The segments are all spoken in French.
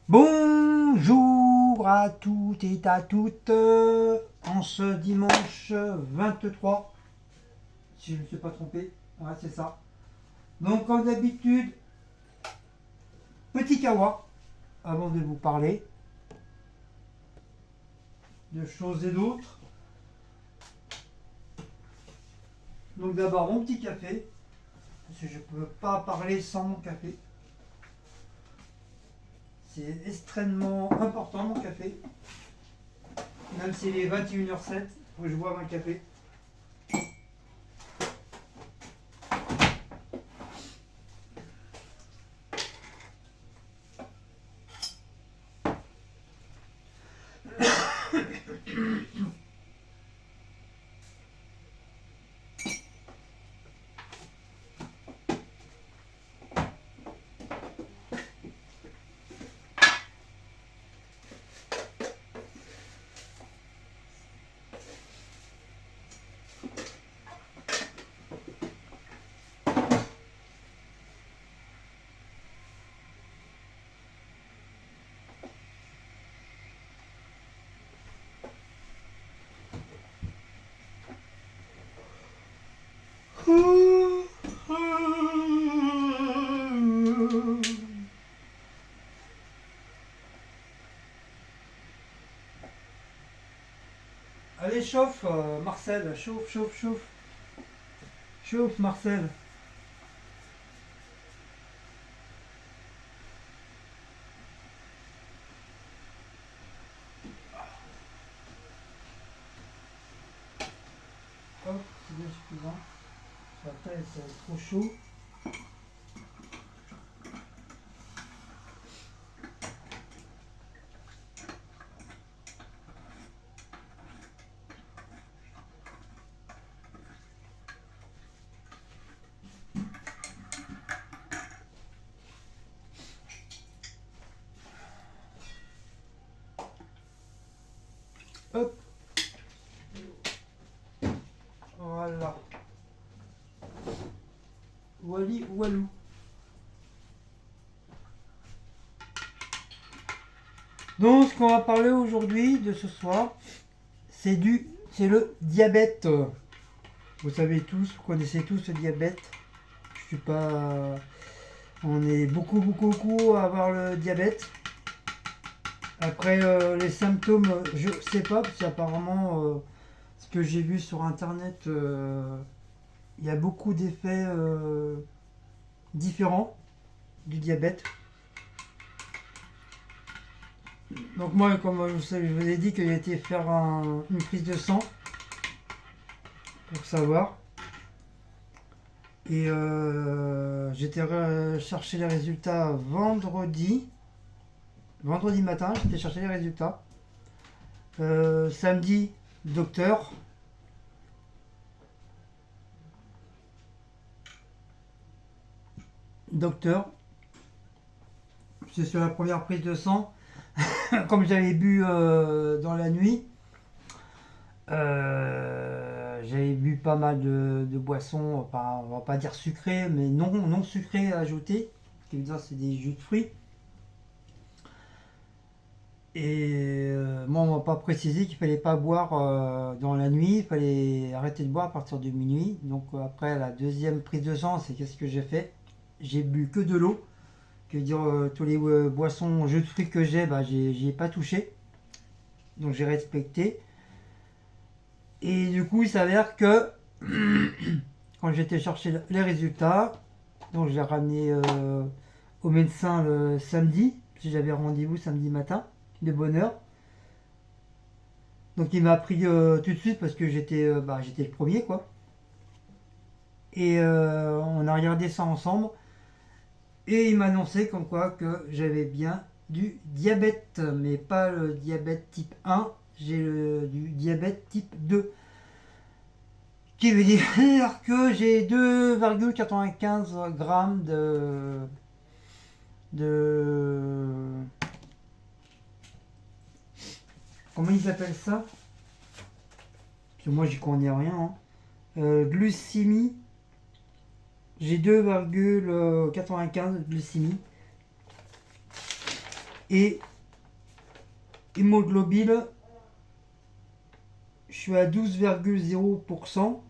Bonjour à toutes et à toutes, en ce dimanche 23, si je ne me suis pas trompé, ouais c'est ça. Donc comme d'habitude, petit kawa, avant de vous parler de choses et d'autres. Donc d'abord mon petit café, parce que je ne peux pas parler sans mon café. C'est extrêmement important mon café, même s'il est 21h07, il faut que je boive un café. Allez, chauffe, Marcel, chauffe, chauffe, chauffe. Chauffe, Marcel. Hop, c'est bien suffisant. Après, ça va être trop chaud. Hop, voilà. Wally Walou. Donc, ce qu'on va parler aujourd'hui, de ce soir, c'est le diabète. Vous savez tous, vous connaissez tous le diabète. Je suis pas, on est beaucoup à avoir le diabète. Après, les symptômes, je sais pas, parce qu'apparemment, ce que j'ai vu sur internet, il y a beaucoup d'effets différents du diabète. Donc moi, comme je vous ai dit que j'ai été faire une prise de sang pour savoir. Et j'étais chercher les résultats vendredi. Vendredi matin, j'étais chercher les résultats. Samedi, docteur. Docteur. C'est sur la première prise de sang. Comme j'avais bu dans la nuit, j'avais bu pas mal de boissons, enfin, on va pas dire sucrées, mais non sucrées ajoutées. Ce qui veut dire c'est des jus de fruits. Et moi, on m'a pas précisé qu'il fallait pas boire dans la nuit, il fallait arrêter de boire à partir de minuit. Donc après la deuxième prise de sang, c'est qu'est-ce que j'ai fait? J'ai bu que de l'eau. Que dire tous les boissons, jus de fruits que j'ai, bah, j'y ai pas touché. Donc j'ai respecté. Et du coup, il s'avère que quand j'étais chercher les résultats, donc je l'ai ramené au médecin le samedi, parce que j'avais rendez-vous samedi matin, de bonne heure. Donc il m'a pris tout de suite parce que j'étais le premier quoi. Et on a regardé ça ensemble. Et il m'a annoncé comme quoi que j'avais bien du diabète, mais pas le diabète type 1, j'ai du diabète type 2. Qui veut dire que j'ai 2,95 grammes de. Comment ils appellent ça? Parce que moi j'y connais rien. Hein. Glucémie. J'ai 2,95 glucémie. Et hémoglobine, je suis à 12,0%.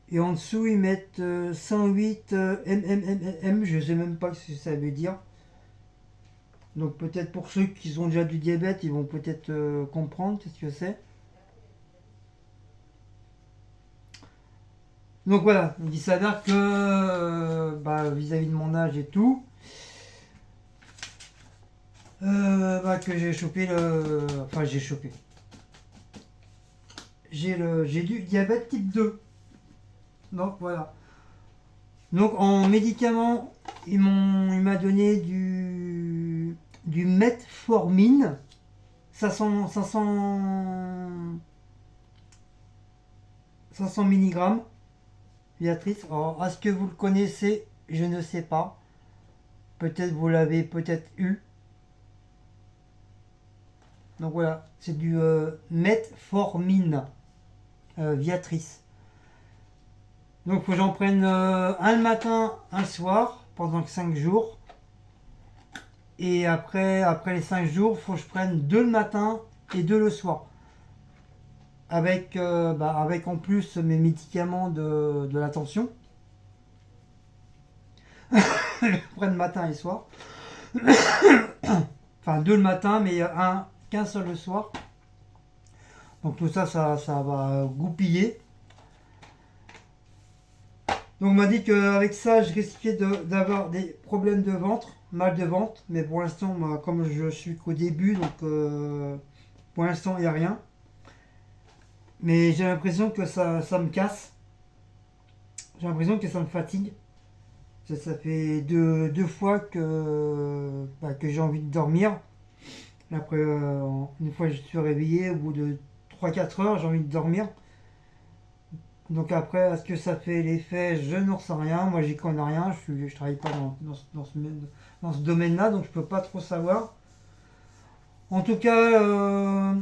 Et en dessous, ils mettent 108 mmmmmm, je sais même pas ce que ça veut dire. Donc peut-être pour ceux qui ont déjà du diabète, ils vont peut-être comprendre ce que c'est. Donc voilà, il s'avère que vis-à-vis de mon âge et tout, que j'ai chopé le. Enfin j'ai chopé. J'ai du diabète type 2. Donc voilà. Donc en médicaments, il m'a donné du metformine, 500 mg, Béatrice. Alors, est-ce que vous le connaissez? Je ne sais pas. Peut-être vous l'avez peut-être eu. Donc voilà, c'est du metformine, Viatrice. Donc il faut que j'en prenne un le matin, un le soir, pendant 5 jours. Et après les 5 jours, il faut que je prenne 2 le matin et 2 le soir. Avec en plus mes médicaments de la tension. Je prends le matin et le soir. Enfin 2 le matin, mais qu'un seul le soir. Donc tout ça, ça va goupiller. Donc on m'a dit qu'avec ça, je risquais d'avoir des problèmes de ventre, mal de ventre. Mais pour l'instant, moi, comme je suis qu'au début, donc pour l'instant, il n'y a rien. Mais j'ai l'impression que ça me casse. J'ai l'impression que ça me fatigue. Ça fait deux fois que j'ai envie de dormir. Après, une fois que je suis réveillé, au bout de 3 4 heures, j'ai envie de dormir. Donc après, est-ce que ça fait l'effet? Je n'en sais rien. Moi, j'y connais rien. Je travaille pas dans ce domaine-là, donc je peux pas trop savoir. En tout cas,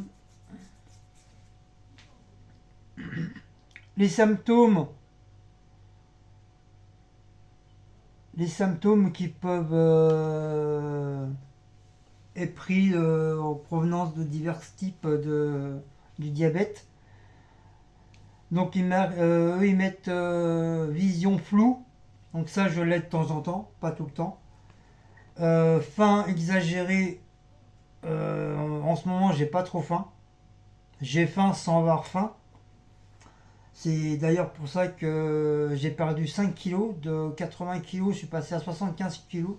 les symptômes, qui peuvent être pris en provenance de divers types du diabète. Donc eux, ils mettent vision floue. Donc ça, je l'ai de temps en temps, pas tout le temps. Faim exagérée. En ce moment, j'ai pas trop faim. J'ai faim sans avoir faim. C'est d'ailleurs pour ça que j'ai perdu 5 kilos. De 80 kilos, je suis passé à 75 kilos.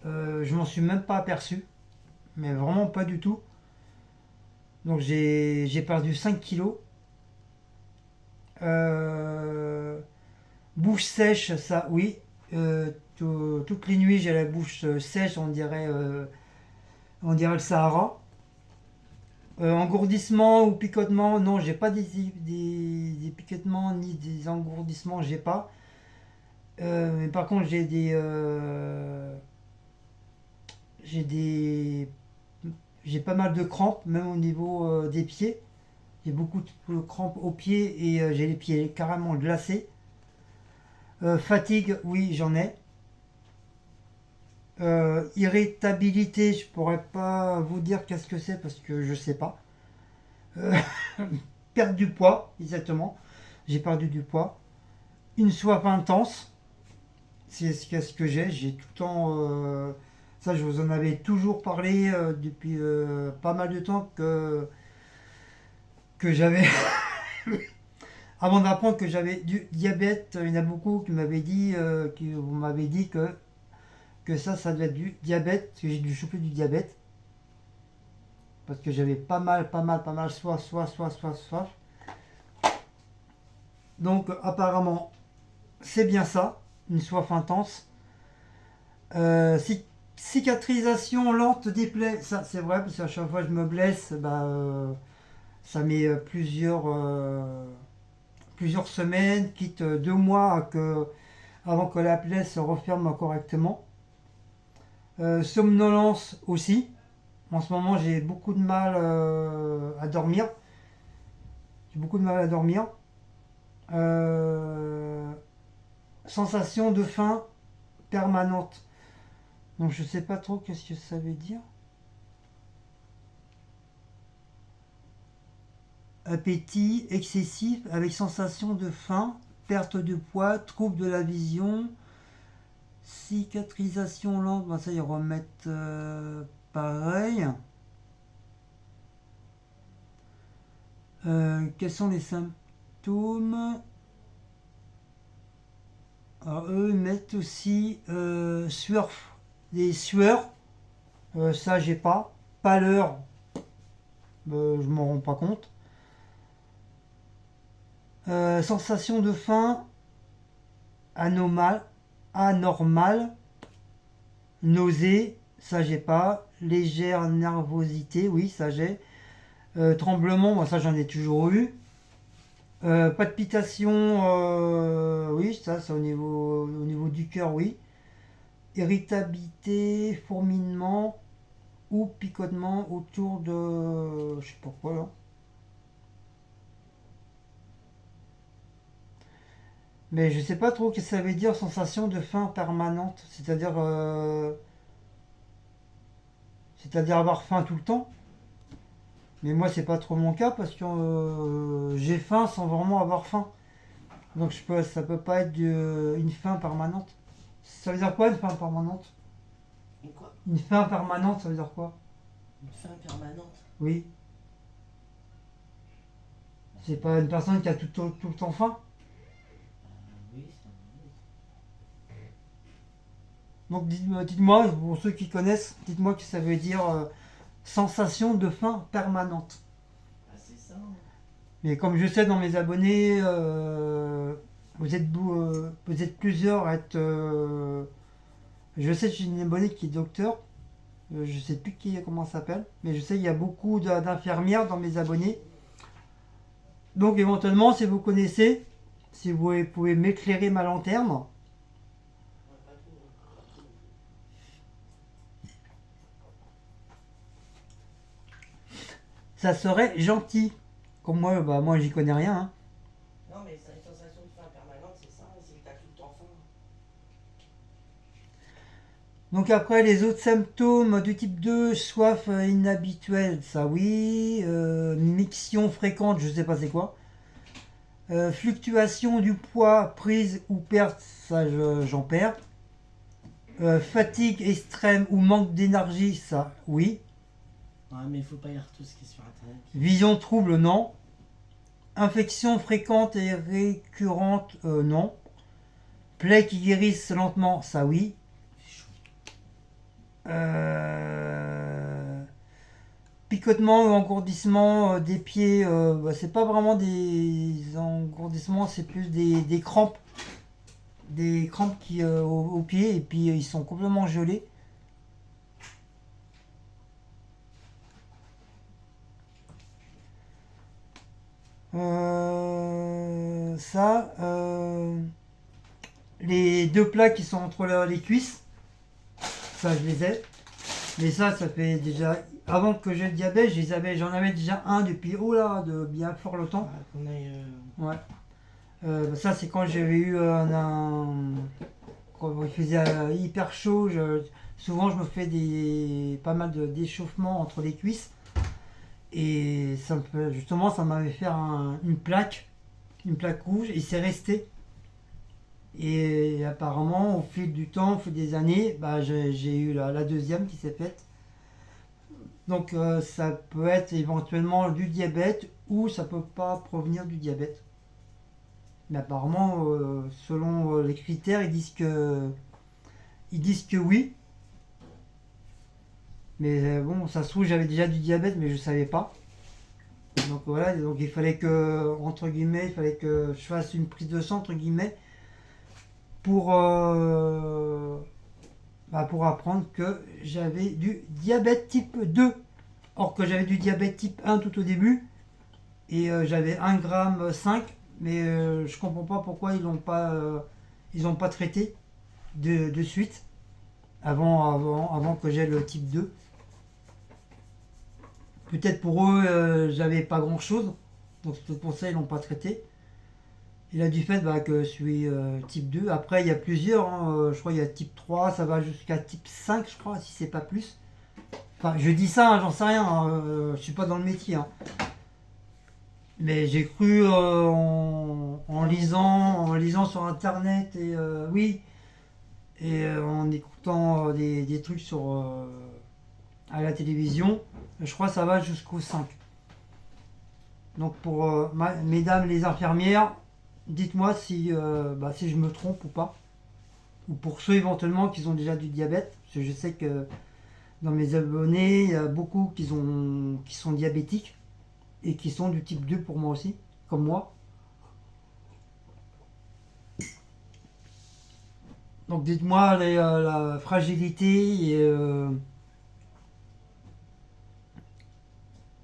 Je m'en suis même pas aperçu. Mais vraiment pas du tout. Donc j'ai perdu 5 kilos. Bouche sèche, ça oui. Toutes les nuits, j'ai la bouche sèche, on dirait le Sahara. Engourdissement ou picotement, non, j'ai pas des picotements ni des engourdissements, j'ai pas. Mais par contre, j'ai des, j'ai pas mal de crampes, même au niveau des pieds. J'ai beaucoup de crampes aux pieds et j'ai les pieds carrément glacés. Fatigue, oui, j'en ai. Irritabilité, je pourrais pas vous dire qu'est-ce que c'est parce que je sais pas. Euh, Perdre du poids, exactement. J'ai perdu du poids. Une soif intense, c'est ce que j'ai. J'ai tout le temps. Ça, je vous en avais toujours parlé depuis pas mal de temps que j'avais. Avant d'apprendre que j'avais du diabète, il y en a beaucoup qui vous m'avez dit que ça devait être du diabète, que j'ai dû choper du diabète. Parce que j'avais pas mal soif. Donc apparemment, c'est bien ça, une soif intense. Cicatrisation lente des plaies, ça c'est vrai, parce qu'à chaque fois que je me blesse, ça met plusieurs semaines, quitte 2 mois avant que la plaie se referme correctement. Somnolence aussi. En ce moment, j'ai beaucoup de mal à dormir. J'ai beaucoup de mal à dormir. Euh, Sensation de faim permanente. Donc je sais pas trop qu'est-ce que ça veut dire. appétit excessif avec sensation de faim, perte de poids, trouble de la vision, cicatrisation lente, ben ça ils remettent pareil. Quels sont les symptômes? Alors eux ils mettent aussi des sueurs, ça j'ai pas. Pâleur, je m'en rends pas compte. Sensation de faim anormale, nausée, ça j'ai pas. Légère nervosité, oui, ça j'ai. Tremblement, moi ça j'en ai toujours eu. Palpitation, oui, ça c'est au niveau du cœur, oui. Irritabilité, fourmillement ou picotement autour de, je sais pas quoi là. Mais je sais pas trop ce que ça veut dire sensation de faim permanente, c'est-à-dire avoir faim tout le temps. Mais moi c'est pas trop mon cas parce que j'ai faim sans vraiment avoir faim. Donc ça peut pas être une faim permanente. Ça veut dire quoi une faim permanente? Une quoi? Une faim permanente, ça veut dire quoi? Une faim permanente? Oui. C'est pas une personne qui a tout le temps faim. Oui, Donc dites-moi, pour ceux qui connaissent, dites-moi que ça veut dire sensation de faim permanente. c'est ça. Hein. Mais comme je sais dans mes abonnés, vous êtes plusieurs à être. Je sais que j'ai une abonnée qui est docteur. Je sais plus comment ça s'appelle, mais je sais qu'il y a beaucoup d'infirmières dans mes abonnés. Donc éventuellement, si vous connaissez, si vous pouvez m'éclairer ma lanterne. Ça serait gentil. Comme moi, moi j'y connais rien. Hein. Non, mais c'est une sensation de faim permanente, c'est ça, c'est que t'as tout le temps faim. Donc après, les autres symptômes du type 2, soif inhabituelle, ça oui. Miction fréquente, je sais pas c'est quoi. Fluctuation du poids, prise ou perte, ça j'en perds. Fatigue extrême ou manque d'énergie, ça oui. Ouais, mais il faut pas lire tout ce qui est sur internet. Vision trouble, non. Infection fréquente et récurrente, non. Plaies qui guérissent lentement, ça oui. Picotement ou engourdissement des pieds, c'est pas vraiment des engourdissements, c'est plus des crampes. Des crampes aux pieds et puis ils sont complètement gelés. Les deux plaques qui sont entre les cuisses, ça je les ai. Mais ça fait déjà. Avant que j'ai le diabète, j'en avais déjà un depuis de bien fort longtemps. Ouais. Ça c'est quand j'avais eu quand il faisait hyper chaud. Souvent je me fais pas mal d'échauffement entre les cuisses. Et justement ça m'avait fait une plaque rouge et c'est resté. Et apparemment au fil du temps, au fil des années, j'ai eu la deuxième qui s'est faite. Donc ça peut être éventuellement du diabète ou ça peut pas provenir du diabète. Mais apparemment, selon les critères, ils disent que oui. Mais bon, ça se trouve j'avais déjà du diabète, mais je savais pas. Donc voilà, donc il fallait que je fasse une prise de sang entre guillemets pour apprendre que j'avais du diabète type 2. Or que j'avais du diabète type 1 tout au début. Et j'avais 1,5 g. Mais je comprends pas pourquoi ils n'ont pas traité de suite avant que j'aie le type 2. Peut-être pour eux, j'avais pas grand chose. Donc c'est pour ça qu'ils l'ont pas traité. Et là du fait que je suis type 2. Après il y a plusieurs. Je crois qu'il y a type 3, ça va jusqu'à type 5 je crois, si c'est pas plus. Enfin je dis ça, j'en sais rien. Je suis pas dans le métier. Mais j'ai cru en lisant sur internet et oui, et en écoutant des trucs à la télévision, je crois que ça va jusqu'au 5. Donc pour mesdames les infirmières, dites-moi si je me trompe ou pas. Ou pour ceux éventuellement qui ont déjà du diabète, parce que je sais que dans mes abonnés, il y a beaucoup qui sont diabétiques et qui sont du type 2 pour moi aussi, comme moi. Donc dites-moi la fragilité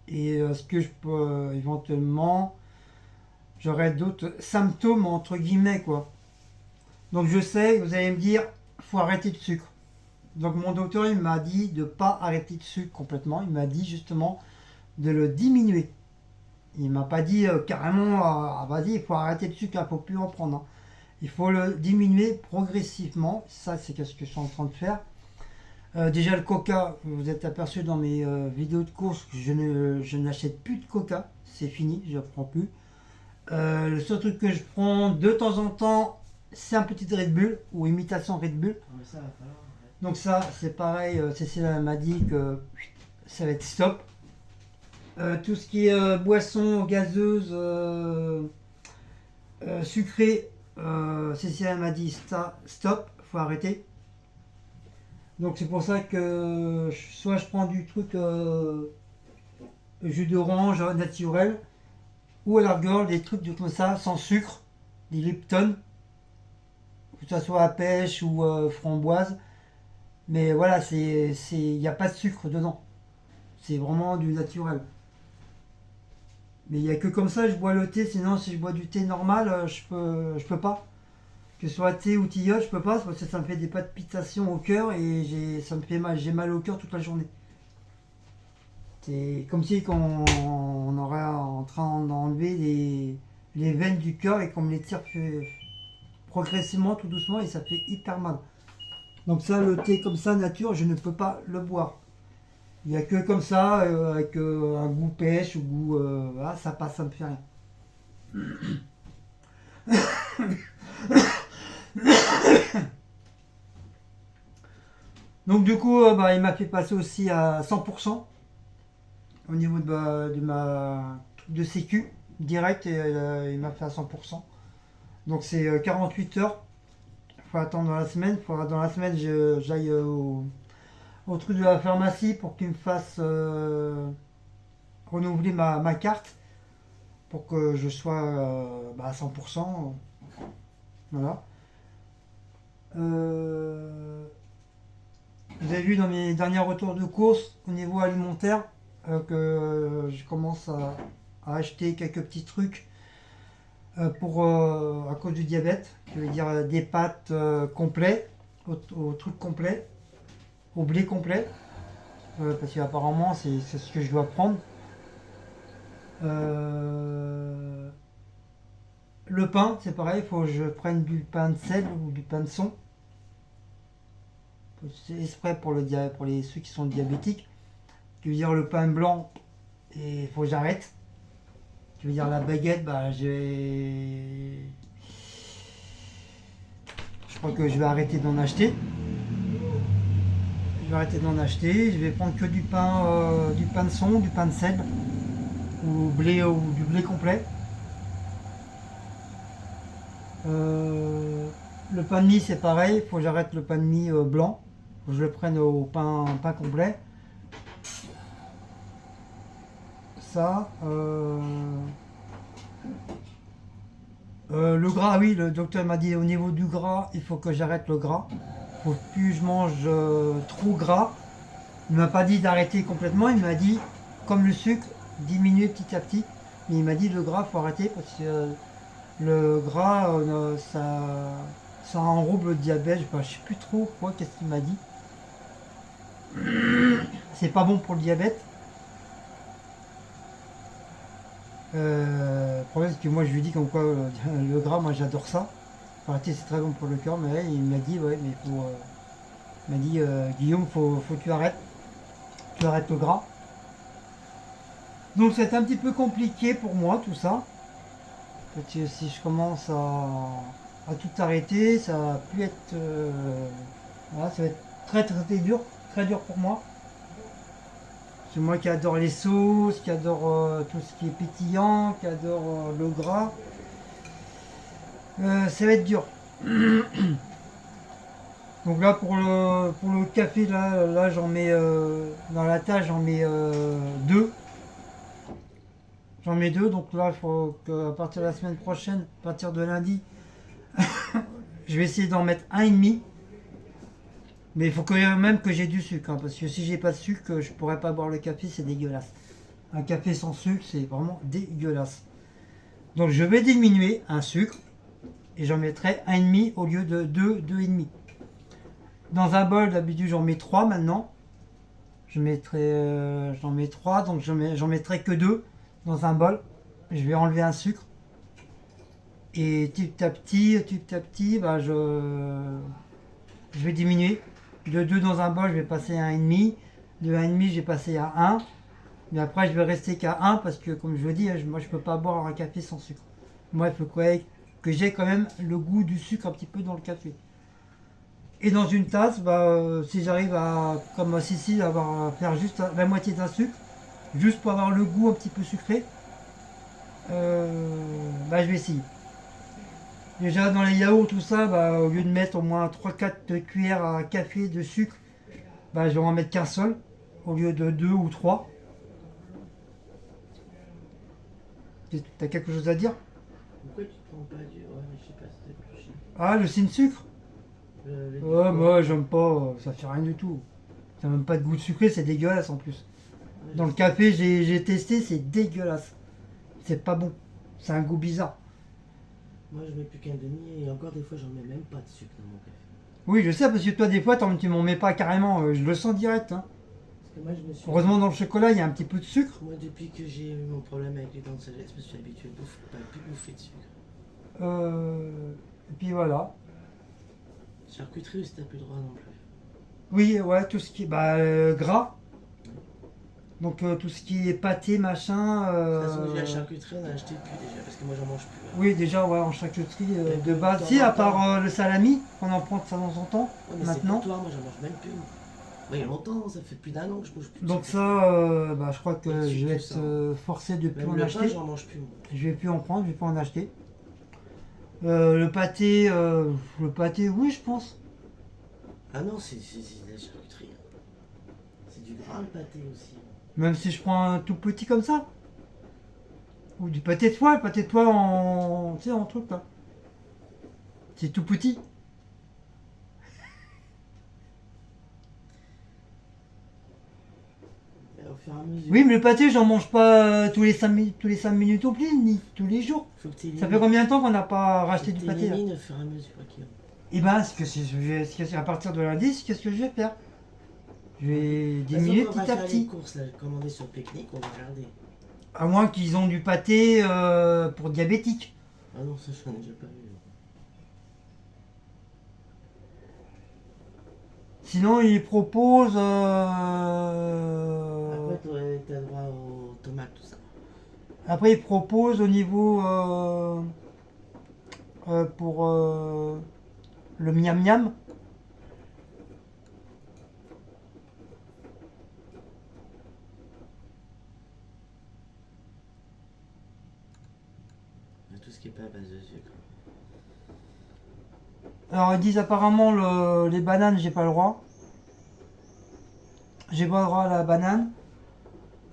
et ce que je peux éventuellement, j'aurais d'autres symptômes entre guillemets quoi. Donc je sais, vous allez me dire, faut arrêter le sucre. Donc mon docteur il m'a dit de pas arrêter le sucre complètement, il m'a dit justement de le diminuer. Il m'a pas dit carrément vas-y il faut arrêter le sucre, il ne faut plus en prendre, hein. Il faut le diminuer progressivement, ça c'est ce que je suis en train de faire. Déjà le coca, vous êtes aperçu dans mes vidéos de course que je n'achète plus de coca, c'est fini, je ne prends plus. Le seul truc que je prends de temps en temps, c'est un petit Red Bull ou imitation Red Bull. Mais ça va falloir. Donc ça, c'est pareil, Cécile m'a dit que ça va être stop. Tout ce qui est boisson gazeuse, sucrée, Cécile m'a dit stop, faut arrêter. Donc c'est pour ça que soit je prends du truc jus d'orange naturel, ou à la rigueur des trucs comme ça, sans sucre, des Lipton, que ce soit à pêche ou framboise. Mais voilà, il n'y a pas de sucre dedans. C'est vraiment du naturel. Mais il n'y a que comme ça je bois le thé, sinon si je bois du thé normal, je peux pas. Que ce soit thé ou tilleul, je peux pas, parce que ça me fait des palpitations au cœur et ça me fait mal, j'ai mal au cœur toute la journée. C'est comme si on aurait en train d'enlever les veines du cœur et qu'on me les tire progressivement, tout doucement, et ça fait hyper mal. Donc ça, le thé comme ça, nature, je ne peux pas le boire. Il n'y a que comme ça, avec un goût pêche ou goût... voilà, ça passe, ça me fait rien. Donc du coup, il m'a fait passer aussi à 100% au niveau de ma truc de sécu direct et il m'a fait à 100%. Donc c'est 48 heures. Il faut attendre dans la semaine. Il faudra dans la semaine j'aille au truc de la pharmacie pour qu'il me fasse renouveler ma carte pour que je sois à 100%. Voilà. Vous avez vu dans mes derniers retours de course au niveau alimentaire que je commence à acheter quelques petits trucs à cause du diabète. Je veux dire des pâtes complets, au truc complet, au blé complet, parce qu'apparemment c'est ce que je dois prendre. Le pain, c'est pareil, il faut que je prenne du pain de sel ou du pain de son. C'est exprès pour ceux qui sont diabétiques. Tu veux dire le pain blanc, et il faut que j'arrête. Tu veux dire la baguette, je crois que je vais arrêter d'en acheter. Je vais prendre que du pain de son, du pain de sel ou du blé complet. Le pain de mie c'est pareil, il faut que j'arrête le pain de mie blanc. Faut que je le prenne au pain complet. Ça. Le gras, oui, le docteur m'a dit au niveau du gras, il faut que j'arrête le gras. Faut plus que je mange trop gras. Il m'a pas dit d'arrêter complètement, il m'a dit, comme le sucre, diminuer petit à petit. Mais il m'a dit le gras, faut arrêter parce que le gras, ça enrobe le diabète. Je sais plus trop quoi, qu'est-ce qu'il m'a dit. C'est pas bon pour le diabète. Le problème c'est que moi je lui dis comme quoi le gras, moi j'adore ça. Faut arrêter, c'est très bon pour le cœur, mais là, il m'a dit ouais mais il m'a dit Guillaume faut que tu arrêtes le gras. Donc c'est un petit peu compliqué pour moi tout ça. Parce que si je commence à tout arrêter, ça va plus être... voilà, ça va être très dur pour moi. C'est moi qui adore les sauces, qui adore tout ce qui est pétillant, qui adore le gras. Ça va être dur. Donc là pour le café, là j'en mets dans la tasse, j'en mets deux. J'en mets deux, donc là il faut qu'à partir de la semaine prochaine, à partir de lundi, je vais essayer d'en mettre un et demi. Mais il faut quand même que j'ai du sucre, hein, parce que si j'ai pas de sucre, je pourrais pas boire le café, c'est dégueulasse. Un café sans sucre, c'est vraiment dégueulasse. Donc je vais diminuer un sucre et j'en mettrai un et demi au lieu de deux, deux et demi. Dans un bol, d'habitude j'en mets 3 maintenant. J'en mets 3, donc j'en mettrai que 2 dans un bol. Je vais enlever un sucre. Et petit à petit, bah, je vais diminuer. De 2 dans un bol, je vais passer à 1,5. De 1,5, je vais passer à 1. Mais après, je vais rester qu'à 1 parce que, comme je vous dis, moi, je peux pas boire un café sans sucre. Moi, il faut que j'ai quand même le goût du sucre un petit peu dans le café. Et dans une tasse, bah, si j'arrive à, comme Cécile, à faire juste la moitié d'un sucre, juste pour avoir le goût un petit peu sucré, bah, je vais essayer. Déjà dans les yaourts, tout ça, bah, au lieu de mettre au moins 3-4 cuillères à café de sucre, bah, je vais en mettre qu'un seul, au lieu de 2 ou 3. T'as quelque chose à dire? Pourquoi tu te prends pas du. Ouais, mais je sais pas, c'est peut-être plus cher. Ah, le sin sucre? Ouais, moi j'aime pas, ça fait rien du tout. Ça n'a même pas de goût de sucré, c'est dégueulasse en plus. Dans le café, j'ai testé, c'est dégueulasse. C'est pas bon. C'est un goût bizarre. Moi, je mets plus qu'un demi et encore des fois, j'en mets même pas de sucre dans mon café. Oui, je sais, parce que toi, des fois, tu m'en mets pas carrément. Je le sens direct, hein. Parce que moi, je me suis. Heureusement, dans le chocolat, il y a un petit peu de sucre. Moi, depuis que j'ai eu mon problème avec les dents de sagesse, je me suis habitué à pas plus bouffer de sucre. Et puis voilà. Charcuterie aussi, t'as plus le droit non plus. Oui, ouais, tout ce qui est gras. Donc tout ce qui est pâté, machin. De toute façon, déjà, la charcuterie, on a acheté plus déjà, parce que moi, j'en mange plus. Hein. Oui, déjà, ouais, en charcuterie Et de base. Si, à part le salami, on en prend de temps en temps. Ouais, mais maintenant. c'est pour toi, moi, j'en mange même plus. Il y a longtemps, ça fait plus d'un an que je mange plus. Donc ça, je crois que Ouais, je vais ça. être forcé de plus Même en le acheter. pain, j'en mange plus. Moi. Je vais plus en prendre, je vais pas en acheter. Le pâté, oui, je pense. Ah non, c'est de la charcuterie. Hein. C'est du gras, le pâté aussi. Même si je prends un tout petit comme ça. Ou du pâté de pois en, tu sais, en truc là. C'est tout petit. Et au fur et à mesure. Oui, mais le pâté, j'en mange pas tous les 5 minutes non plus, ni tous les jours. Faut que t'élimines. Ça fait combien de temps qu'on n'a pas racheté du pâté là? T'élimines au fur et à mesure, ok. Et ben, à partir de lundi, qu'est-ce que je vais faire? Je vais diminuer on va petit à faire les petit. courses, là, commander sur le pique-nique, on va regarder. À moins qu'ils ont du pâté pour diabétiques. Ah non, ça, j'en ai déjà pas vu. Sinon, ils proposent. Après, t'as droit aux tomates, tout ça. Après, ils proposent au niveau pour le miam miam. Tout ce qui est pas à base de sucre. Alors, ils disent apparemment les bananes, j'ai pas le droit. J'ai pas le droit à la banane.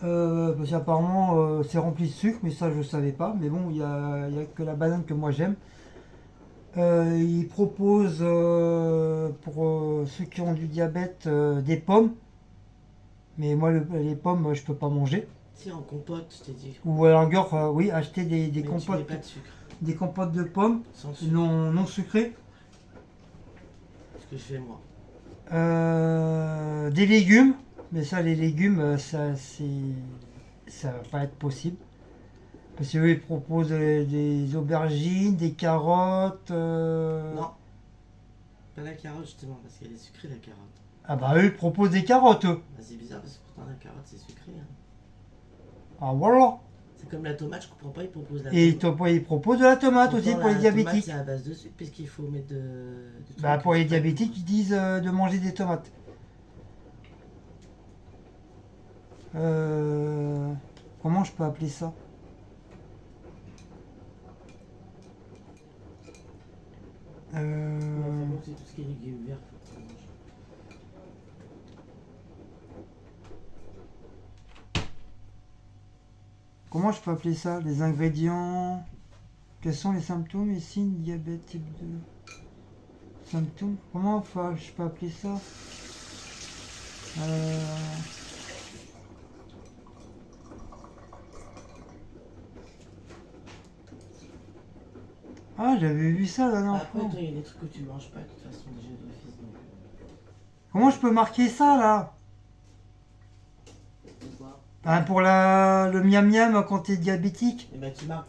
Parce qu'apparemment c'est rempli de sucre, mais ça je savais pas. Mais bon, il y a que la banane que moi j'aime. Ils proposent pour ceux qui ont du diabète des pommes. Mais moi les pommes je peux pas manger. Si, en compote, je t'ai dit. Ou à la longueur, oui, acheter des Mais tu mets compotes, pas de sucre. des compotes de pommes Sans sucre. non sucrées. Ce que je fais moi. Des légumes. Mais ça, les légumes, ça va pas être possible. Parce qu'eux, ils proposent des aubergines, des carottes. Non. Pas la carotte, justement, parce qu'elle est sucrée, la carotte. Ah bah eux, ils proposent des carottes, eux. Bah, c'est bizarre, parce que pourtant, la carotte, c'est sucré. Hein. Ah voilà. C'est comme la tomate, je comprends pas, ils proposent la Et tomate. il propose de la tomate Pourtant, aussi pour les la tomate, diabétiques. c'est à base de sucre, puisqu'il faut mettre du Bah, truc, pour les c'est pas bon. diabétiques, ils disent de manger des tomates. Euh, Comment je peux appeler ça? Ouais, enfin, Euh, bon, c'est tout ce qui est légumes verts, faut qu'on mange. Comment je peux appeler ça? Les ingrédients. Quels sont les symptômes et signes diabète type 2? Symptômes? Je peux appeler ça? Euh, Ah, j'avais vu ça la dernière Après, fois. toi, il y a des trucs que tu manges pas, de toute façon, déjà d'office, donc. Comment je peux marquer ça là? C'est quoi? Ben, pour le miam miam quand t'es diabétique. Et ben, tu marques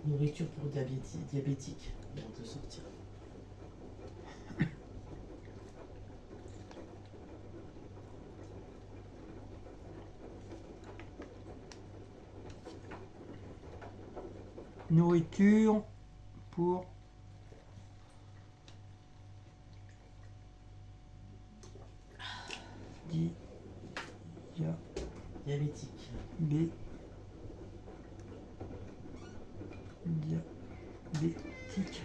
nourriture pour diabétique. Ils vont te sortir. Nourriture pour Diabétique. Diabétique.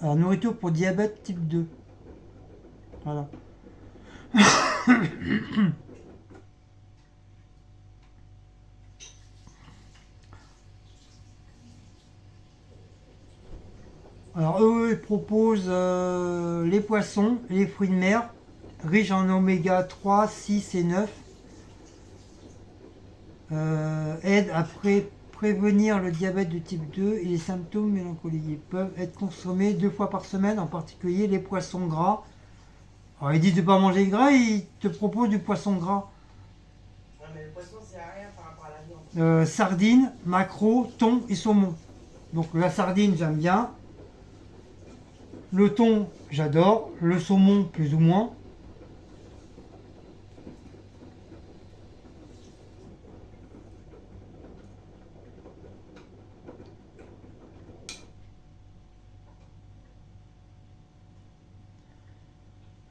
Alors, nourriture pour diabète type 2. Voilà. Alors, eux, ils proposent les poissons et les fruits de mer, riches en oméga 3, 6 et 9. Aident à prévenir le diabète de type 2 et les symptômes mélancoliques. Ils peuvent être consommés 2 fois par semaine, en particulier les poissons gras. Alors, ils disent de ne pas manger de gras, ils te proposent du poisson gras. Ouais, mais le poisson, c'est rien par rapport à la viande. Sardines, maquereaux, thon et saumon. Donc la sardine, j'aime bien. Le thon, j'adore. Le saumon, plus ou moins.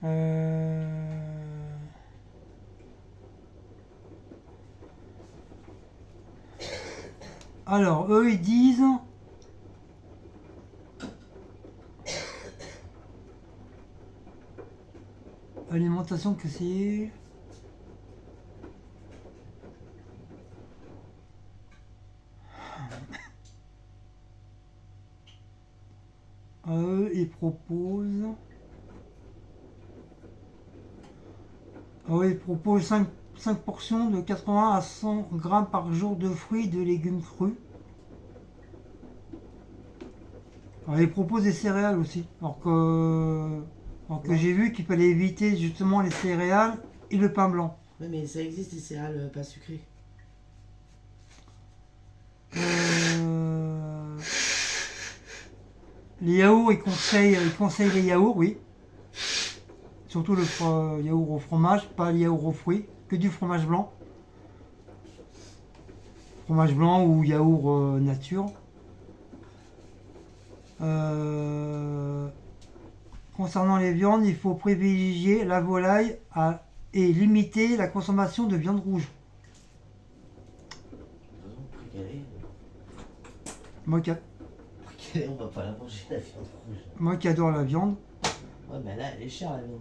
Euh, Alors, eux, ils disent... Alimentation que c'est... Eux, ils proposent... Ils proposent 5 portions de 80 à 100 grammes par jour de fruits et de légumes crus. Alors, ils proposent des céréales aussi. Alors que Ouais. j'ai vu qu'il fallait éviter justement les céréales et le pain blanc. Ouais, mais ça existe, les céréales pas sucrées. Les yaourts, ils conseillent les yaourts, oui. Surtout le yaourt au fromage, pas le yaourt aux fruits, que du fromage blanc. Fromage blanc ou yaourt nature. Concernant les viandes, il faut privilégier la volaille et limiter la consommation de viande rouge. De toute façon, précalé. Moi Précalé, on va pas la manger, la viande rouge. qui adore la viande. Ouais, mais là, elle est chère, la viande rouge.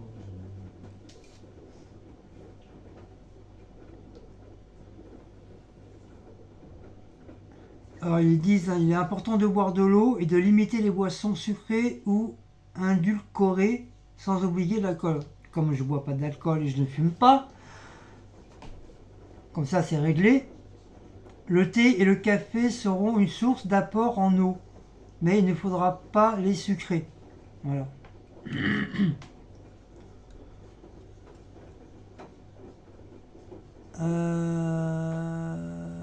Alors, ils disent il est important de boire de l'eau et de limiter les boissons sucrées ou indulcorées, sans oublier l'alcool. Comme je ne bois pas d'alcool et je ne fume pas, comme ça c'est réglé. Le thé et le café seront une source d'apport en eau, mais il ne faudra pas les sucrer. Voilà.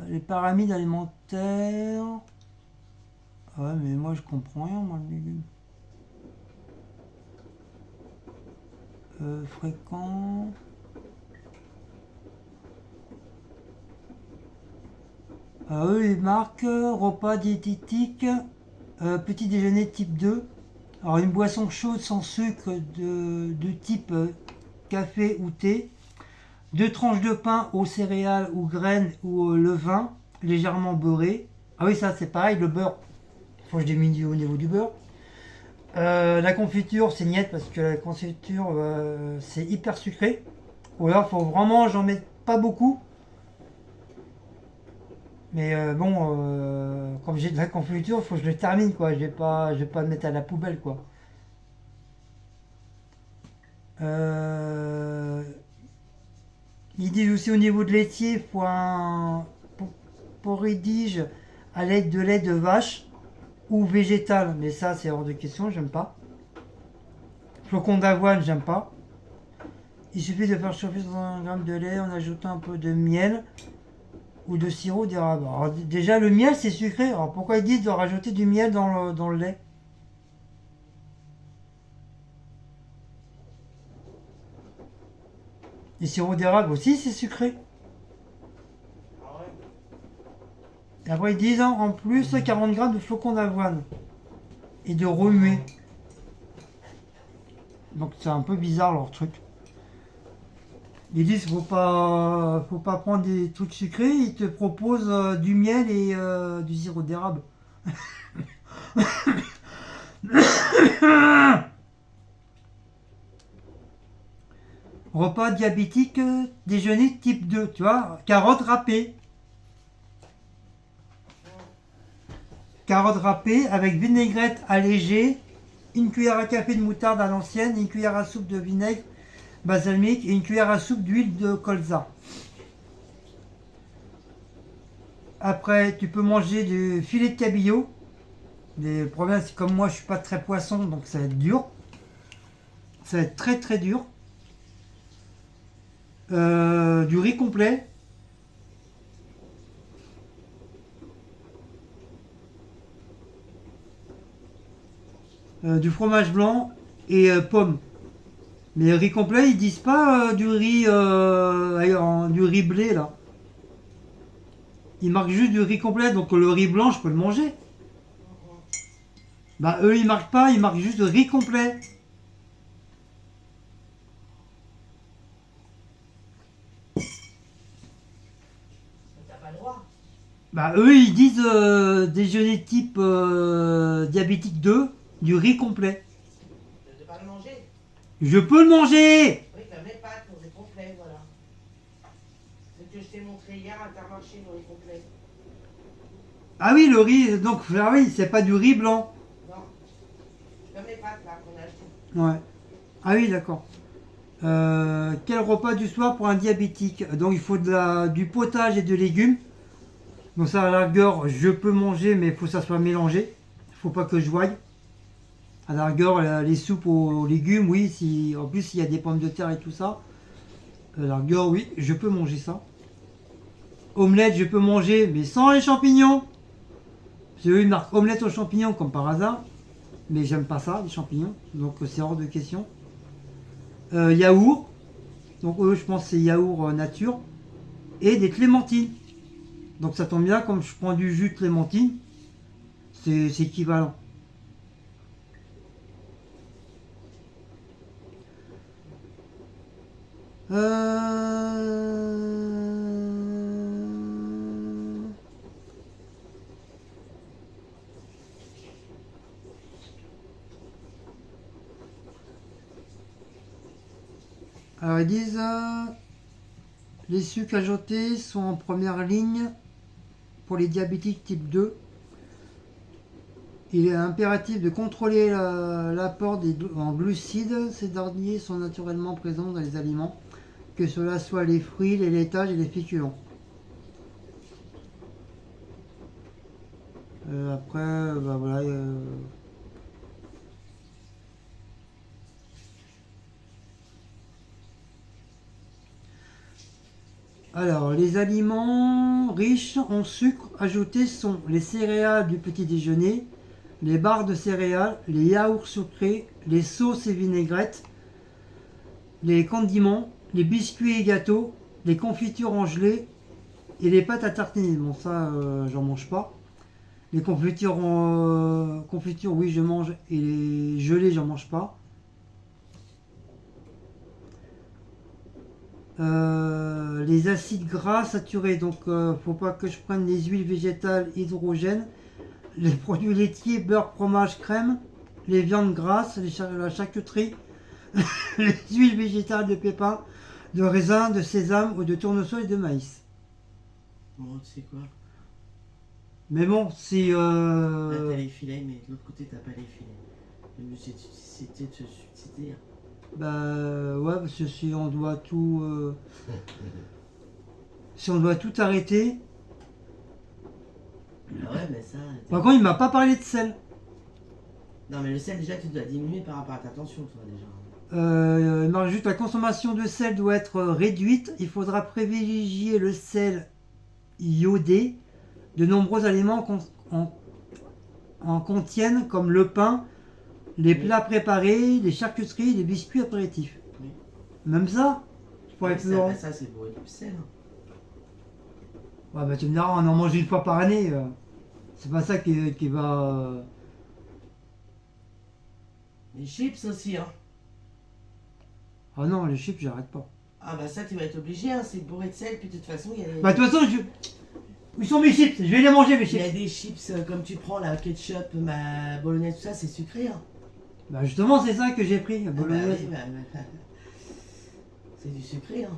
Les pyramides alimentaires. Ouais, mais moi je comprends rien, moi, le légume. Fréquent. Eux, ils marquent repas diététique, petit déjeuner type 2. Alors, une boisson chaude sans sucre de type café ou thé. 2 tranches de pain aux céréales ou graines ou au levain, légèrement beurré. Ah oui, ça c'est pareil, le beurre. Faut que je diminue au niveau du beurre. La confiture, c'est niette parce que la confiture, c'est hyper sucré. Ou alors, faut vraiment, j'en mets pas beaucoup. Mais bon, comme j'ai de la confiture, faut que je le termine, quoi. Je vais pas le mettre à la poubelle, quoi. Euh, Ils disent aussi au niveau de laitier, il faut un porridge à l'aide de lait de vache ou végétal. Mais ça, c'est hors de question, j'aime pas. Flocon d'avoine, j'aime pas. Il suffit de faire chauffer 100 g de lait en ajoutant un peu de miel ou de sirop d'érable. Alors, déjà, le miel, c'est sucré. Alors pourquoi ils disent de rajouter du miel dans le lait? Le sirop d'érable aussi, c'est sucré. Ah ouais. Et après, ils disent en plus 40 g de flocons d'avoine et de remuer. Donc c'est un peu bizarre leur truc. Ils disent faut pas prendre des trucs sucrés, ils te proposent du miel et du sirop d'érable. Repas diabétique, déjeuner type 2, tu vois, carottes râpées. Carottes râpées avec vinaigrette allégée, une cuillère à café de moutarde à l'ancienne, une cuillère à soupe de vinaigre balsamique et une cuillère à soupe d'huile de colza. Après, tu peux manger du filet de cabillaud. Le problème, c'est comme moi, je suis pas très poisson, donc ça va être dur. Ça va être très très dur. Du riz complet. Du fromage blanc et pommes. Mais riz complet, ils disent pas du riz blé là. Ils marquent juste du riz complet, donc le riz blanc, je peux le manger. Bah eux, ils marquent pas, ils marquent juste riz complet. Mais t'as pas le droit. Bah eux, ils disent déjeuner type diabétique 2, du riz complet. De pas le manger. Je peux le manger. Oui, comme les pâtes, on est complet, voilà. C'est que je t'ai montré hier à Intermarché, on est complet. Ah oui, le riz, donc ah oui, c'est pas du riz blanc. Non. Comme les pâtes là qu'on a acheté. Ouais. Ah oui, d'accord. Quel repas du soir pour un diabétique? Donc il faut du potage et de légumes. Donc ça, à la rigueur, je peux manger, mais il faut que ça soit mélangé. Il faut pas que je voie. À la rigueur, les soupes aux légumes, oui. Si, en plus, s'il y a des pommes de terre et tout ça, à la rigueur, oui, je peux manger ça. Omelette, je peux manger, mais sans les champignons. J'ai eu une marque omelette aux champignons, comme par hasard. Mais j'aime pas ça, les champignons. Donc c'est hors de question. Yaourt. Donc eux, je pense que c'est yaourt nature. Et des clémentines. Donc ça tombe bien, comme je prends du jus de clémentine, c'est équivalent. Alors ils disent les sucres ajoutés sont en première ligne pour les diabétiques type 2. Il est impératif de contrôler l'apport en glucides. Ces derniers sont naturellement présents dans les aliments, que cela soit les fruits, les laitages et les féculents. Après, bah voilà. Alors, les aliments riches en sucre ajouté sont les céréales du petit déjeuner, les barres de céréales, les yaourts sucrés, les sauces et vinaigrettes, les condiments, les biscuits et gâteaux, les confitures en gelée, Et les pâtes à tartiner, bon ça, j'en mange pas. Les confitures, oui, je mange. Et les gelées, j'en mange pas. Les acides gras saturés, donc faut pas que je prenne les huiles végétales hydrogènes, les produits laitiers, beurre, fromage, crème, les viandes grasses, la charcuterie, les huiles végétales de pépins, de raisin, de sésame ou de tournesol et de maïs. Bon, tu sais quoi? Mais bon, si... Là, t'as les filets, mais de l'autre côté, t'as pas les filets. Le but, c'était de se substituer. Bah ouais, parce que si on doit tout... si on doit tout arrêter... Ah ouais, mais ça... Par contre, il m'a pas parlé de sel. Non, mais le sel, déjà, tu dois diminuer par rapport à ta tension, toi, déjà. Il marque juste la consommation de sel doit être réduite. Il faudra privilégier le sel iodé. De nombreux aliments en contiennent, comme le pain, les plats préparés, les charcuteries, les biscuits apéritifs. Oui. Même ça, je pourrais Ouais, plus loin. ça, c'est bourré de sel. Hein. Ouais, bah tu me diras, on en mange une fois par année. C'est pas ça qui va. Les chips aussi, hein. Ah non, les chips, j'arrête pas. Ah bah ça, tu vas être obligé, hein. C'est bourré de sel, puis de toute façon, il y a des... Bah de toute façon, où sont mes chips? Je vais les manger, mes Il y a chips. des chips, comme tu prends, la ketchup, ma bolognaise, tout ça, c'est sucré, hein. Bah justement, c'est ça que j'ai pris, la Ah bah bolognaise. oui, c'est du sucré, hein.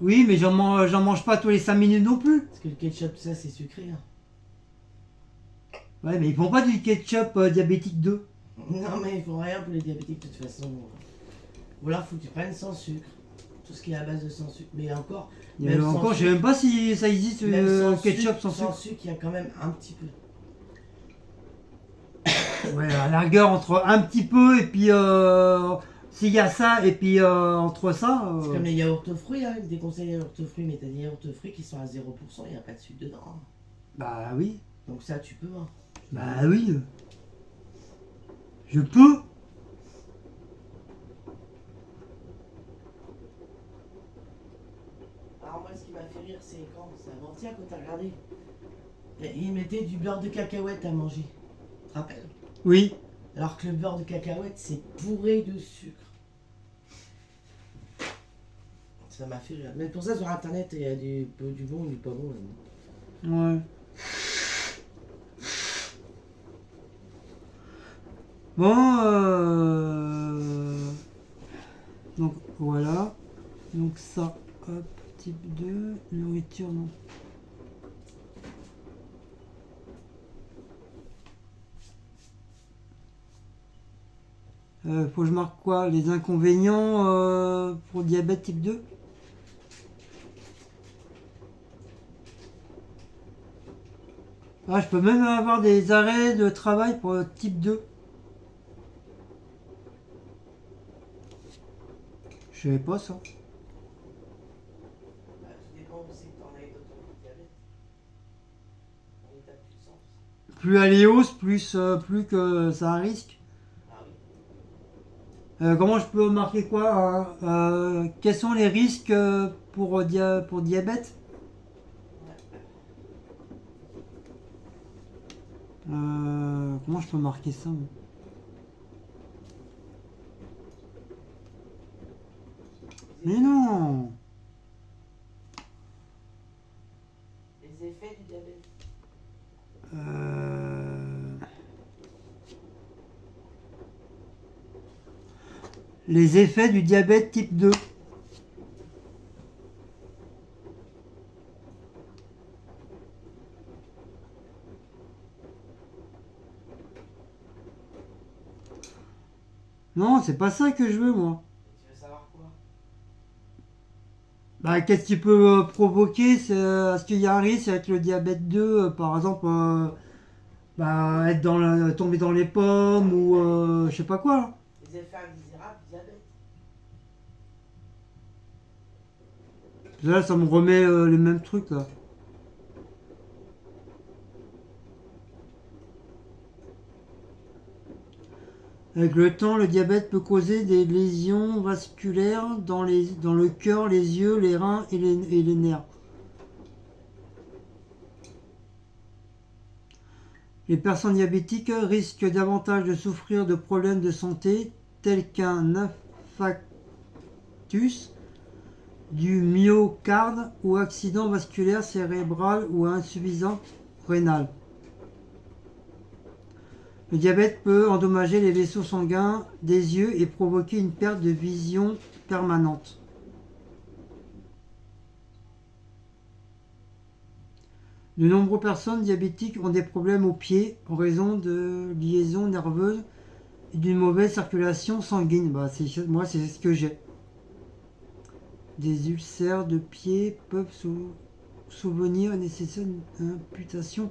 Oui, mais j'en mange pas tous les 5 minutes non plus. Parce que le ketchup, tout ça, c'est sucré, hein. Ouais, mais ils font pas du ketchup diabétique 2. Non, mais il faut rien pour les diabétiques, de toute façon. Ou alors, faut que tu prennes sans sucre. Tout ce qui est à base de sans sucre. Mais encore, Et encore, je sais même pas si ça existe même ketchup sans sans sucre. sucre, il y a quand même un petit peu. Ouais, à la rigueur, entre un petit peu et puis s'il y a ça et puis entre ça. C'est comme les yaourts aux fruits, hein. Ils déconseillent les yaourts aux fruits, mais t'as des yaourts aux fruits qui sont à 0%, il n'y a pas de sucre dedans. Hein. Bah oui. Donc ça, tu peux. Hein. Bah oui. Je peux. Alors moi, ce qui m'a fait rire, c'est quand c'est avant-hier quand t'as regardé. Ils mettaient du beurre de cacahuète à manger. Tu te rappelles? Oui. Alors que le beurre de cacahuète, c'est bourré de sucre. Ça m'a fait rire. Mais pour ça, sur Internet, il y a du bon et du pas bon. Ouais. Bon, donc voilà. Donc ça, hop, type 2, nourriture, non. Faut que je marque quoi? Les inconvénients pour le diabète type 2? Ah, je peux même avoir des arrêts de travail pour le type 2. Je savais pas ça. Tout dépend où c'est que t'en as eu d'autres diabète. En état de puissance. Plus elle est hausse, plus que ça a un risque. Ah oui. Comment je peux marquer quoi? Quels sont les risques pour diabète? Comment je peux marquer ça? Moi Mais non! Les effets du diabète. Les effets du diabète type 2. Non, c'est pas ça que je veux, moi. Tu veux savoir quoi? Bah, qu'est-ce qui peut provoquer? Est-ce qu'il y a un risque avec le diabète 2, par exemple, bah, tomber dans les pommes ou je sais pas quoi. Là. Les effets indésirables du diabète. Là, ça me remet les mêmes trucs là. Avec le temps, le diabète peut causer des lésions vasculaires dans le cœur, les yeux, les reins et les nerfs. Les personnes diabétiques risquent davantage de souffrir de problèmes de santé tels qu'un infarctus du myocarde ou accident vasculaire cérébral ou insuffisance rénale. Le diabète peut endommager les vaisseaux sanguins des yeux et provoquer une perte de vision permanente. De nombreuses personnes diabétiques ont des problèmes aux pieds en raison de liaisons nerveuses et d'une mauvaise circulation sanguine. Moi, c'est ce que j'ai. Des ulcères de pied peuvent souvenir et nécessiter une amputation.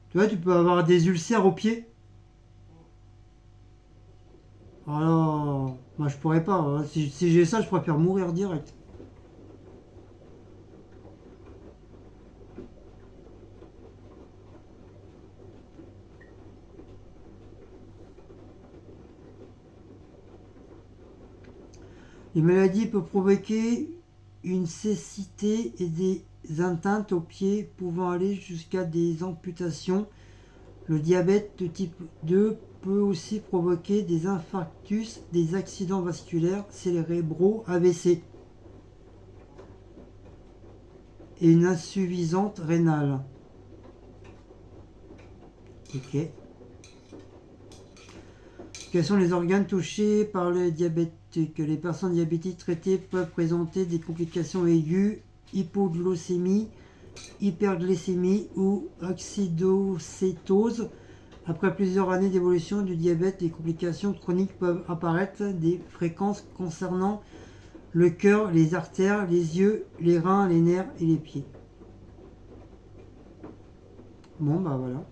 Tu vois, tu peux avoir des ulcères aux pieds. Alors, moi je pourrais pas. Hein. Si j'ai ça, je préfère mourir direct. Les maladies peuvent provoquer une cécité et des atteintes aux pieds pouvant aller jusqu'à des amputations. Le diabète de type 2 peut aussi provoquer des infarctus, des accidents vasculaires cérébraux AVC et une insuffisance rénale. Ok. Quels sont les organes touchés par le diabète? Les personnes diabétiques traitées peuvent présenter des complications aiguës, hypoglycémie, hyperglycémie ou acidocétose. Après plusieurs années d'évolution du diabète, les complications chroniques peuvent apparaître des fréquences concernant le cœur, les artères, les yeux, les reins, les nerfs et les pieds. Bon, bah voilà.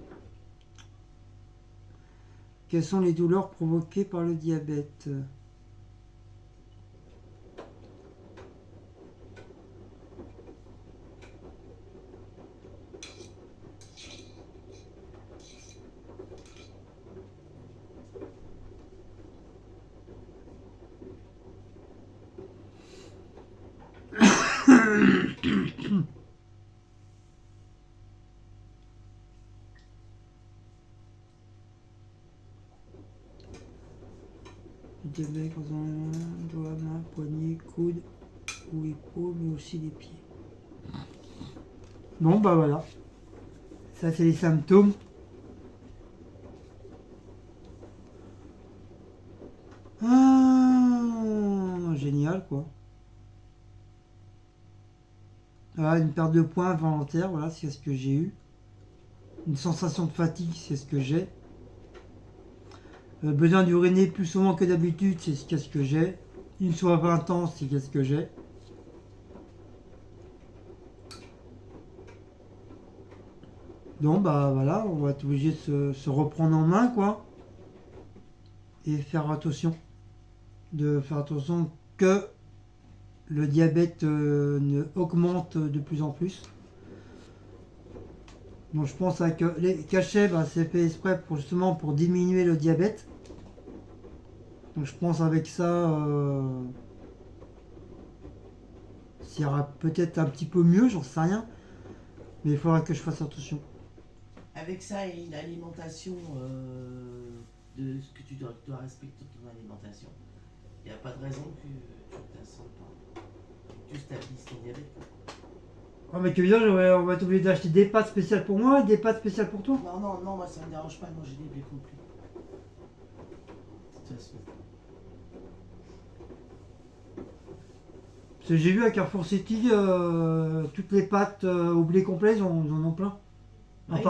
Quelles sont les douleurs provoquées par le diabète? Le diabète causant doigts, mains, poignets, coudes ou épaules, mais aussi les pieds. Bon, bah voilà. Ça, c'est les symptômes. Ah, génial, quoi. Voilà, une perte de poids involontaire, voilà, c'est ce que j'ai eu. Une sensation de fatigue, c'est ce que j'ai. Besoin d'uriner plus souvent que d'habitude, c'est ce que j'ai. Une soif intense, c'est ce que j'ai. Donc bah voilà, on va être obligé de se reprendre en main, quoi. Et faire attention. De faire attention que le diabète ne augmente de plus en plus. Donc je pense que les cachets, bah, c'est fait exprès pour justement pour diminuer le diabète. Donc je pense avec ça, ça ira peut-être un petit peu mieux, j'en sais rien. Mais il faudra que je fasse attention. Avec ça et une alimentation de ce que tu dois respecter ton alimentation. Il n'y a pas de raison que tu ne t'assentes pas. Tu stabilises ton diabète. Ah mais tu veux dire, on va être obligé d'acheter des pâtes spéciales pour moi et des pâtes spéciales pour toi? Non, moi ça me dérange pas de manger des blés complets. De toute façon. Parce que j'ai vu à Carrefour City, toutes les pâtes au blé complet, ils en ont plein. À Ouais,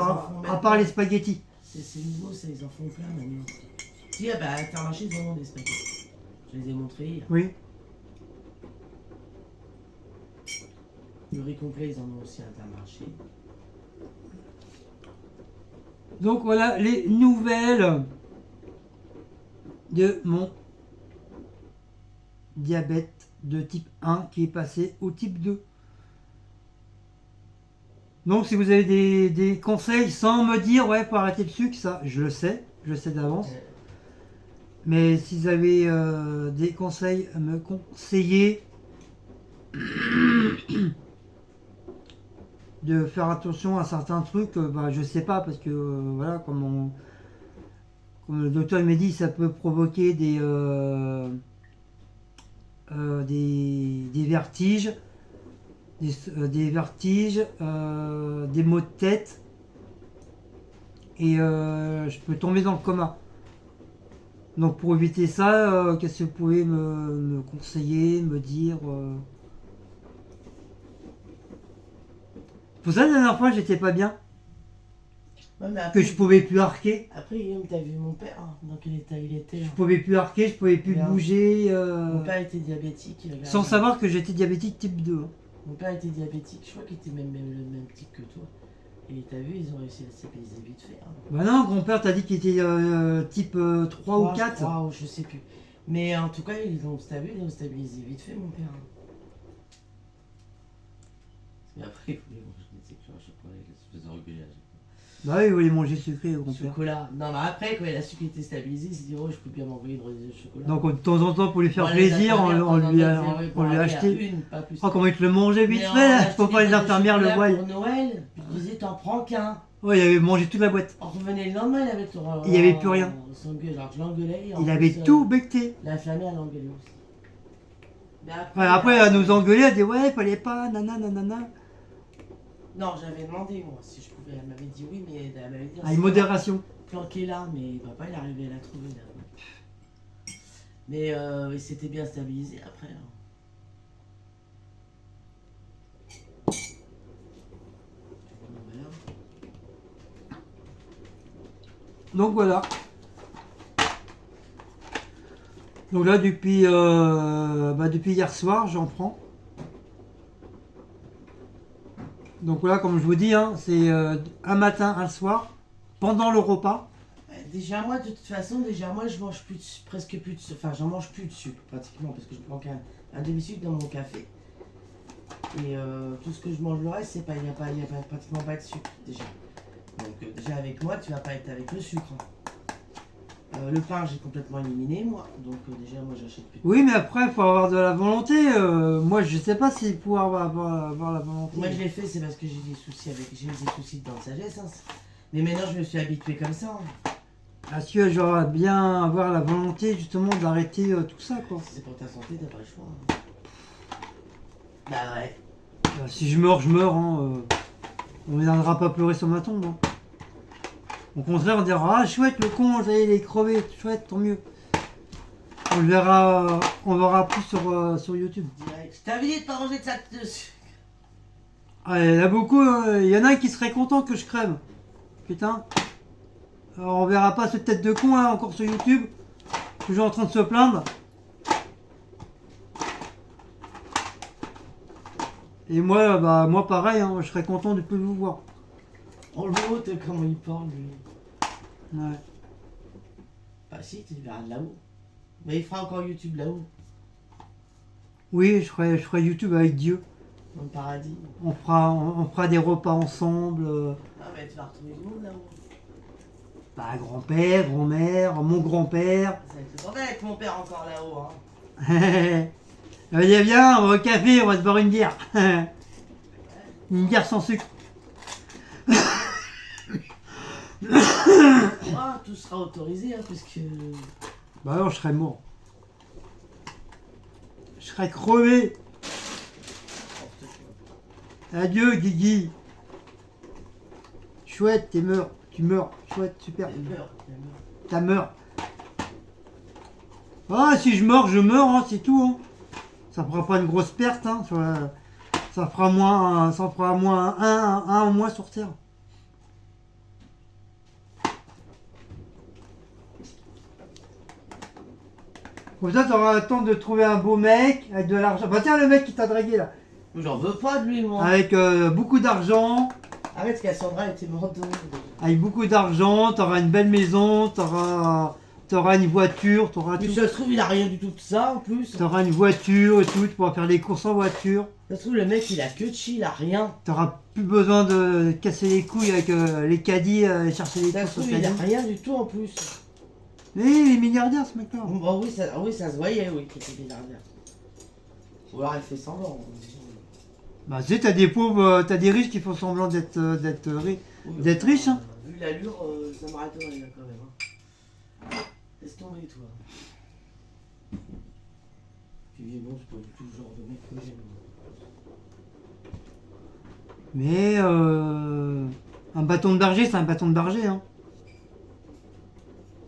part les spaghettis. C'est nouveau, ça, ils en font plein maintenant. Si, bah, à Intermarché, ils en ont des spaghettis. Je les ai montrés hier. Oui. Le riz complet, ils en ont aussi à Intermarché. Donc voilà les nouvelles de mon diabète de type 1 qui est passé au type 2. Donc si vous avez des conseils sans me dire ouais faut arrêter le sucre, ça je le sais d'avance. Mais s'ils avaient des conseils à me conseiller de faire attention à certains trucs, bah, je sais pas, parce que voilà, comme le docteur m'a dit, ça peut provoquer des vertiges, des maux de tête, et je peux tomber dans le coma. Donc pour éviter ça, qu'est-ce que vous pouvez me conseiller, me dire Pour ça, la dernière fois, j'étais pas bien, Ouais, mais que après, je pouvais plus arquer. après, Guillaume, t'as vu mon père, hein, dans quel état il était. Je Hein. pouvais plus arquer, je pouvais plus Bien. bouger, Mon père était diabétique. Regarde. sans savoir que j'étais diabétique type 2. Mon père était diabétique, je crois qu'il était même le même type que toi. Et t'as vu, ils ont réussi à stabiliser vite fait. Hein. Bah non, grand-père t'a dit qu'il était type 3 ou 4. 3 ou je sais plus. Mais en tout cas, ils ont stabilisé vite fait, mon père. Hein. Et après, il voulait manger des éclats à chaque fois, il se faisait engueuler à chaque fois. Bah oui, il voulait manger sucré, grand-père. Chocolat. Non, mais après, quand il a su qu'il était stabilisé, il s'est dit, oh, je peux bien m'envoyer une rosée de chocolat. Donc de temps en temps, pour lui faire Bon, les plaisir, infirmières, on lui a pour aller à acheté. une, pas plus. Oh, comment il te le mangeait vite Mais on a fait, acheté faut pas des les boîtes de infirmières le chocolat voient. Pour Noël, puis il disait, t'en prends qu'un. Ouais, il avait mangé toute la boîte. On revenait le lendemain, il avait tout. Il y avait plus rien. Alors je l'engueulais. et en Il plus, avait tout becté. L'infirmière l'engueulait aussi. Mais Ouais, après, elle nous engueulait, elle dit ouais, fallait pas, nanana. Non, j'avais demandé, moi, si je pouvais. Elle m'avait dit oui, mais elle m'avait dit. Ah, une modération. Planqué là, mais papa, il arrivait à la trouver là. Mais il s'était bien stabilisé après. Hein. Voilà. Donc voilà. Donc là, depuis hier soir, j'en prends. Donc voilà, comme je vous dis, hein, c'est un matin, un soir, pendant le repas. Déjà moi de toute façon, je mange presque plus de sucre. Enfin j'en mange plus de sucre pratiquement parce que je prends qu'un demi-sucre dans mon café. Et tout ce que je mange le reste, c'est pas, il n'y a pratiquement pas de sucre déjà. Donc déjà avec moi, tu vas pas être avec le sucre. Hein. Le pain j'ai complètement éliminé moi, donc déjà moi j'achète plus. Oui, mais après, il faut avoir de la volonté. Moi, je sais pas si pouvoir avoir la volonté. Moi je l'ai fait, c'est parce que j'ai eu des soucis de dents de sagesse. Hein. Mais maintenant je me suis habitué comme ça. Hein. Parce que j'aurais bien avoir la volonté justement d'arrêter tout ça, quoi. C'est pour ta santé, t'as pas le choix. Hein. Bah ouais. Si je meurs, je meurs. Hein, on ne viendra pas pleurer sur ma tombe. Hein. Au contraire, on dira ah chouette, le con, ça y est, il est crevé, chouette, tant mieux. On le verra plus sur YouTube. Direct. Je t'avais dit de pas manger de ça dessus. Ah, il y en a beaucoup, il y en a un qui serait content que je crève. Putain. Alors, on verra pas cette tête de con hein, encore sur YouTube. Toujours en train de se plaindre. Et moi, bah moi pareil, hein, je serais content de plus vous voir. Oh l'autre, comment il parle lui. Ouais. Bah si, tu le verras de là-haut. Mais il fera encore YouTube là-haut, Oui, je ferai YouTube avec Dieu. dans le paradis. On fera des repas ensemble. Ah mais tu vas retrouver le monde là-haut. Bah, grand-père, grand-mère, mon grand-père. Ça va être le bordel avec mon père encore là-haut. Hein. Allez, viens, on va au café, on va se boire une bière. Une bière sans sucre. Ah, tout sera autorisé, hein, parce que... Bah alors, je serais mort. Je serais crevé. Adieu, Guigui. Chouette, tu meurs. Chouette, super. Elle meurt. T'as meurs. Ah, si je meurs, hein, c'est tout. Hein. Ça fera pas une grosse perte. Hein. Ça fera moins un au moins sur Terre. Comme ça, t'auras le temps de trouver un beau mec avec de l'argent. Bah tiens, le mec qui t'a dragué là. J'en veux pas de lui, moi. Avec beaucoup d'argent. Arrête, parce Cassandra était morte de... Avec beaucoup d'argent, t'auras une belle maison, t'auras une voiture, t'auras Mais tout. ça se trouve, il a rien du tout de ça, en plus. T'auras une voiture et tout, tu pourras faire les courses en voiture. Ça se trouve, le mec, il a que de chi, il a rien. T'auras plus besoin de casser les couilles avec les caddies, chercher les Ça courses se au trouve, il a caddie. rien du tout, en plus. Mais il est milliardaire ce mec-là. Bah oui, ça se voyait, oui, qu'il était milliardaire. Ou alors elle fait semblant. Bah tu sais, t'as des pauvres, t'as des riches qui font semblant d'être Oui, d'être riches, hein. Vu l'allure, ça m'arrêterait là quand même. Hein. Laisse tomber, toi. Puis bon, c'est pas du tout le genre de mec que j'aime. Mais un bâton de berger, c'est un bâton de berger, hein.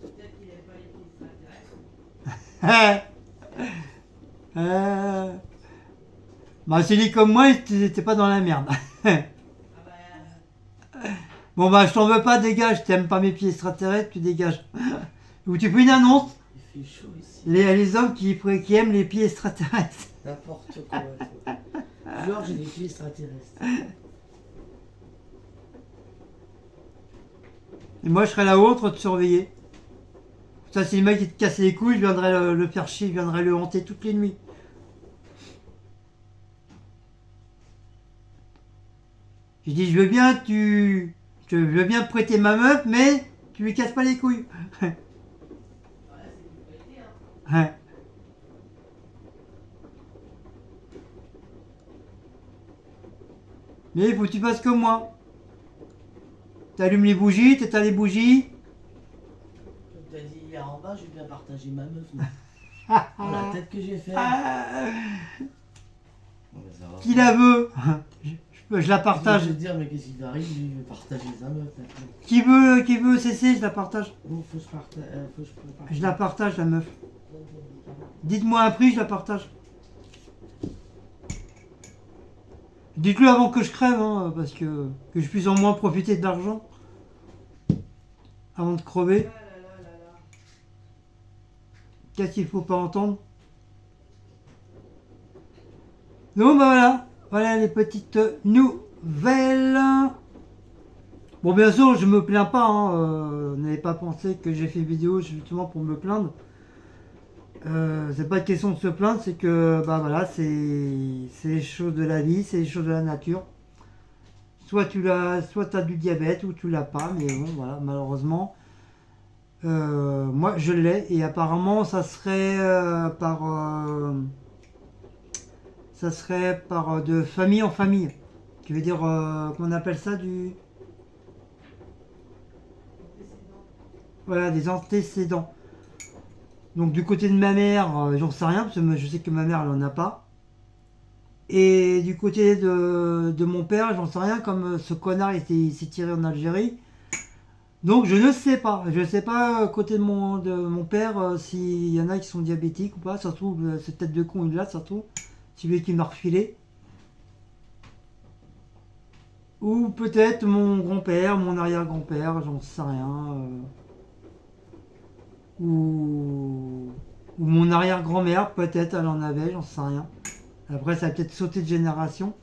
Peut-être qu'il aime pas les petits extraterrestres. Bah s'il est comme moi, il était pas dans la merde. Ah bah, Bon bah je t'en veux pas, dégage, t'aimes pas mes pieds extraterrestres, tu dégages. Ou tu fais une annonce, il fait chaud ici. les hommes qui aiment les pieds extraterrestres. N'importe quoi, toi. Genre, j'ai des pieds extraterrestres. Et moi je serais là-haut en train de surveiller. Ça si le mec il te casse les couilles, je viendrais le faire chier, je viendrais le hanter toutes les nuits. Je dis je veux bien prêter ma meuf, mais tu lui casses pas les couilles. Ouais, c'est une qualité, hein. Ouais. Mais il faut que tu fasses comme moi. T'allumes les bougies, t'éteins les bougies. Comme t'as dit hier en bas, je vais bien partager ma meuf. Non. Oh, la tête que j'ai fait. Bon, bah, ça va. Qui la veut je la Je partage. vais te dire, mais qu'est-ce qui t'arrive, lui, il veut partager sa meuf maintenant. Qui veut cesser, je la partage. Bon, faut que je partage. Je la partage, la meuf. Dites-moi un prix, je la partage. Dites-le avant que je crève, hein, parce que je puisse au moins profiter de l'argent. Avant de crever. Ah là là là là. Qu'est-ce qu'il faut pas entendre? Donc bah voilà. Voilà les petites nouvelles. Bon bien sûr je me plains pas, hein, n'avez pas pensé que j'ai fait vidéo justement pour me plaindre. C'est pas une question de se plaindre, c'est que bah voilà, c'est les choses de la vie, c'est les choses de la nature. Soit t'as du diabète ou tu l'as pas, mais bon voilà, malheureusement. Moi je l'ai et apparemment ça serait par de famille en famille. Qui veut dire qu'on appelle ça du. Voilà, des antécédents. Donc du côté de ma mère, j'en sais rien, parce que je sais que ma mère elle en a pas. Et du côté de mon père, j'en sais rien, comme ce connard il s'est tiré en Algérie. Donc je ne sais pas. Je ne sais pas côté de mon père s'il y en a qui sont diabétiques ou pas. Ça se trouve, cette tête de con il l'a, ça se trouve. C'est lui qui m'a refilé. Ou peut-être mon grand-père, mon arrière-grand-père, j'en sais rien. Ou mon arrière-grand-mère, peut-être elle en avait, j'en sais rien. Après, ça a peut-être sauté de génération.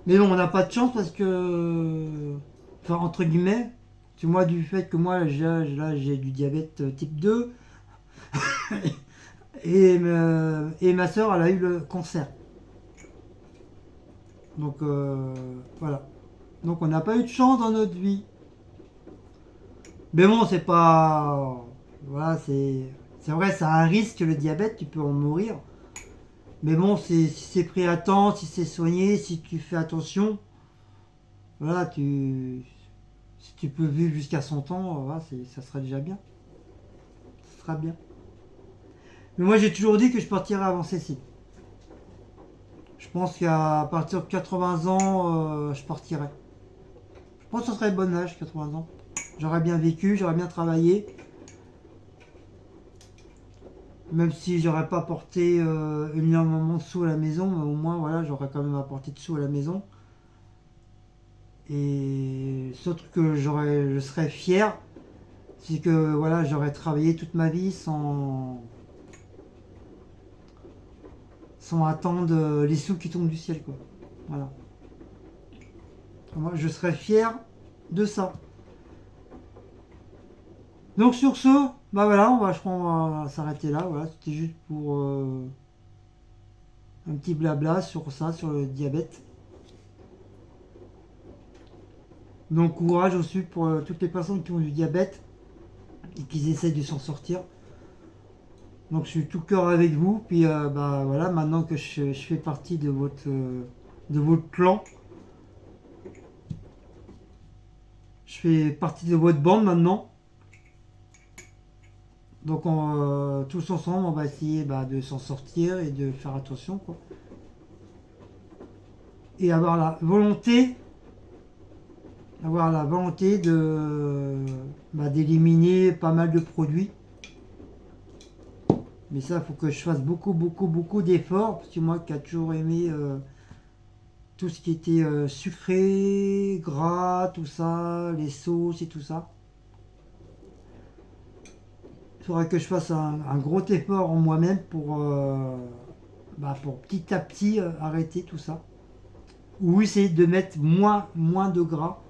Mais bon, on n'a pas de chance parce que. Enfin, entre guillemets, c'est moi du fait que moi, j'ai du diabète type 2. et ma soeur, elle a eu le cancer. Donc, voilà. Donc, on n'a pas eu de chance dans notre vie. Mais bon, c'est pas. Voilà, c'est vrai, c'est un risque le diabète, tu peux en mourir. Mais bon, si c'est pris à temps, si c'est soigné, si tu fais attention, voilà, si tu peux vivre jusqu'à 100 ans, voilà, ça sera déjà bien. Ça sera bien. Mais moi, j'ai toujours dit que je partirais avant Cécile. Je pense qu'à partir de 80 ans, je partirais. Je pense que ce serait le bon âge, 80 ans. J'aurais bien vécu, j'aurais bien travaillé. Même si j'aurais pas apporté énormément de sous à la maison, mais au moins voilà, j'aurais quand même apporté de sous à la maison. Et ce truc que je serais fier, c'est que voilà, j'aurais travaillé toute ma vie sans attendre les sous qui tombent du ciel, quoi. Voilà. Moi, je serais fier de ça. Donc sur ce, bah voilà, je crois qu'on va s'arrêter là. Voilà, c'était juste pour un petit blabla sur ça, sur le diabète. Donc courage aussi pour toutes les personnes qui ont du diabète et qui essaient de s'en sortir. Donc je suis tout cœur avec vous. Puis bah voilà, maintenant que je fais partie de votre clan, je fais partie de votre bande maintenant. Donc tous ensemble, on va essayer de s'en sortir et de faire attention, quoi. Et avoir la volonté d'éliminer pas mal de produits. Mais ça, il faut que je fasse beaucoup d'efforts, parce que moi qui a toujours aimé tout ce qui était sucré, gras, tout ça, les sauces et tout ça. Il faudra que je fasse un gros effort en moi-même pour petit à petit arrêter tout ça. Ou essayer de mettre moins de gras.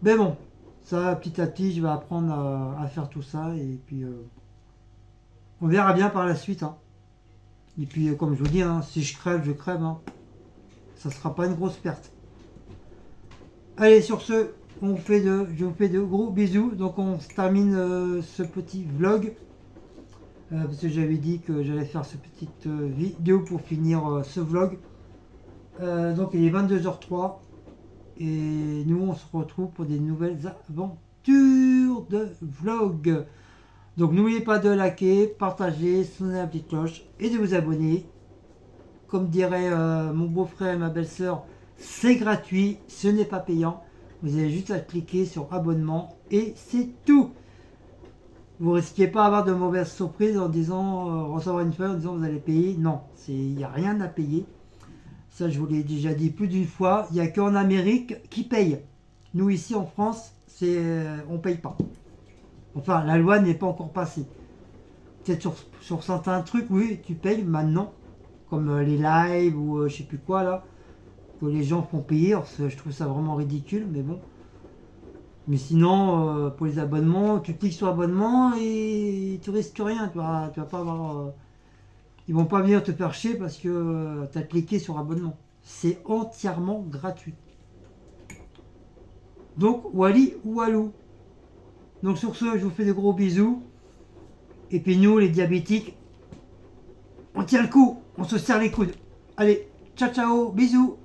Mais bon, ça petit à petit je vais apprendre à faire tout ça et puis on verra bien par la suite. Hein. Et puis comme je vous dis, hein, si je crève, je crève. Hein. Ça sera pas une grosse perte. Allez, sur ce, je vous fais de gros bisous. Donc on se termine ce petit vlog. Parce que j'avais dit que j'allais faire cette petite vidéo pour finir ce vlog. Donc il est 22h03 et nous on se retrouve pour des nouvelles aventures de vlog. Donc n'oubliez pas de liker, partager, sonner la petite cloche et de vous abonner. Comme dirait mon beau-frère et ma belle-sœur, c'est gratuit, ce n'est pas payant. Vous avez juste à cliquer sur abonnement et c'est tout. Vous risquez pas d'avoir de mauvaises surprises en disant recevoir une feuille en disant vous allez payer. Non, il n'y a rien à payer. Ça, je vous l'ai déjà dit plus d'une fois. Il n'y a qu'en Amérique qui paye. Nous, ici en France, on ne paye pas. Enfin, la loi n'est pas encore passée. Peut-être sur certains trucs, oui, tu payes maintenant. Comme les lives ou je sais plus quoi, là. Que les gens font payer. Alors, je trouve ça vraiment ridicule, mais bon. Mais sinon, pour les abonnements, tu cliques sur abonnement et tu risques rien. Tu vas pas avoir... Ils vont pas venir te faire chier parce que tu as cliqué sur abonnement. C'est entièrement gratuit. Donc, wali ou walou. Donc sur ce, je vous fais de gros bisous. Et puis nous, les diabétiques, on tient le coup. On se serre les coudes. Allez, ciao ciao, bisous.